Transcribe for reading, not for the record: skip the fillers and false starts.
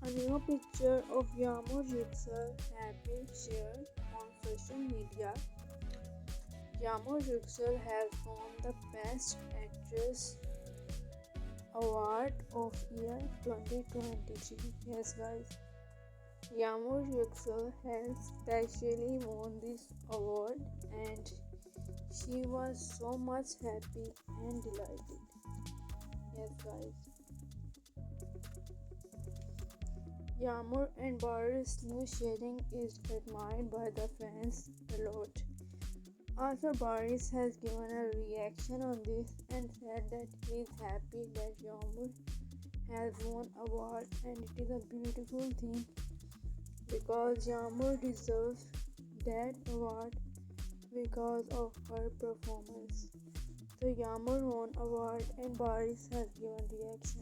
A new picture of Yağmur Yüksel has been shared on social media. Yağmur Yüksel has won the Best Actress Award of Year 2023. Yes, guys. Yağmur Yüksel has specially won this award and she was so much happy and delighted. Yes, guys. Yağmur and Baris' new sharing is admired by the fans a lot. Also, Baris has given a reaction on this and said that he is happy that Yağmur has won award and it is a beautiful thing because Yağmur deserves that award because of her performance. So Yağmur won award and Baris has given reaction.